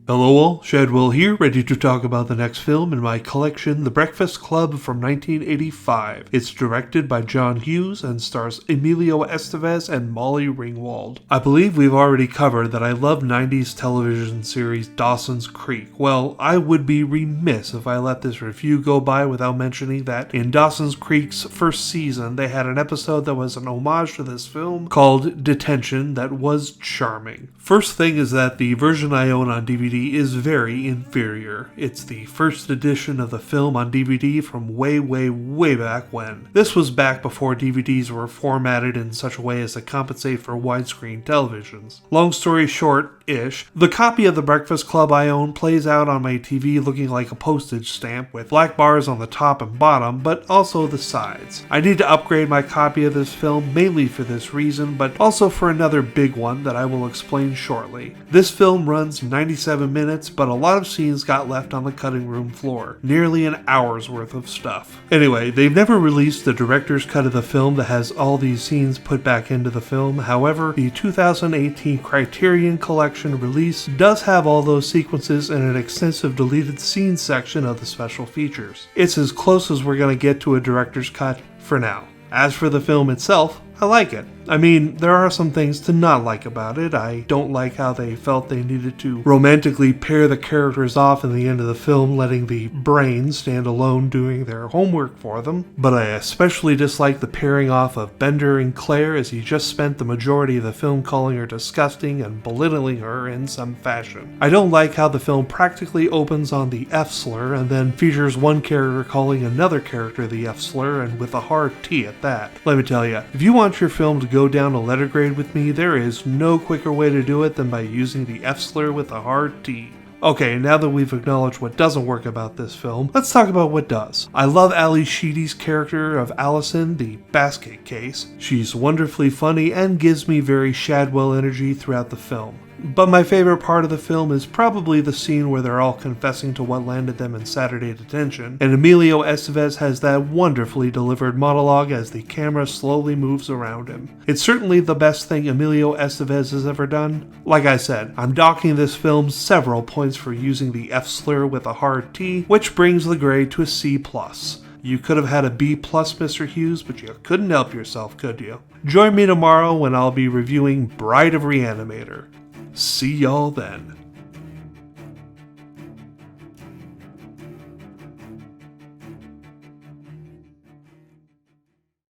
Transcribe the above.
Hello all, Shadwell here, ready to talk about the next film in my collection, The Breakfast Club from 1985. It's directed by John Hughes and stars Emilio Estevez and Molly Ringwald. I believe we've already covered that I love 90s television series Dawson's Creek. Well, I would be remiss if I let this review go by without mentioning that in Dawson's Creek's first season, they had an episode that was an homage to this film called Detention that was charming. First thing is that the version I own on DVD is very inferior. It's the first edition of the film on DVD from way back when. This was back before DVDs were formatted in such a way as to compensate for widescreen televisions. Long story short-ish, the copy of The Breakfast Club I own plays out on my TV looking like a postage stamp with black bars on the top and bottom, but also the sides. I need to upgrade my copy of this film mainly for this reason, but also for another big one that I will explain shortly. This film runs 97 minutes, but a lot of scenes got left on the cutting room floor. Nearly an hour's worth of stuff. Anyway, they've never released the director's cut of the film that has all these scenes put back into the film. However, the 2018 Criterion Collection release does have all those sequences in an extensive deleted scenes section of the special features. It's as close as we're going to get to a director's cut for now. As for the film itself, I like it. I mean, there are some things to not like about it. I don't like how they felt they needed to romantically pair the characters off in the end of the film, letting the brain stand alone doing their homework for them. But I especially dislike the pairing off of Bender and Claire, as he just spent the majority of the film calling her disgusting and belittling her in some fashion. I don't like how the film practically opens on the F-slur and then features one character calling another character the F-slur, and with a hard T at that. Let me tell you, if you want your film to go down a letter grade with me, there is no quicker way to do it than by using the F-slur with a hard T. Okay, now that we've acknowledged what doesn't work about this film, let's talk about what does. I love Ali Sheedy's character of Allison, the basket case. She's wonderfully funny and gives me very Shadwell energy throughout the film. But my favorite part of the film is probably the scene where they're all confessing to what landed them in Saturday detention, and Emilio Estevez has that wonderfully delivered monologue as the camera slowly moves around him. It's certainly the best thing Emilio Estevez has ever done. Like I said, I'm docking this film several points for using the F-slur with a hard T, which brings the grade to a C+. You could have had a B+, Mr. Hughes, but you couldn't help yourself, could you? Join me tomorrow when I'll be reviewing Bride of Reanimator. See y'all then.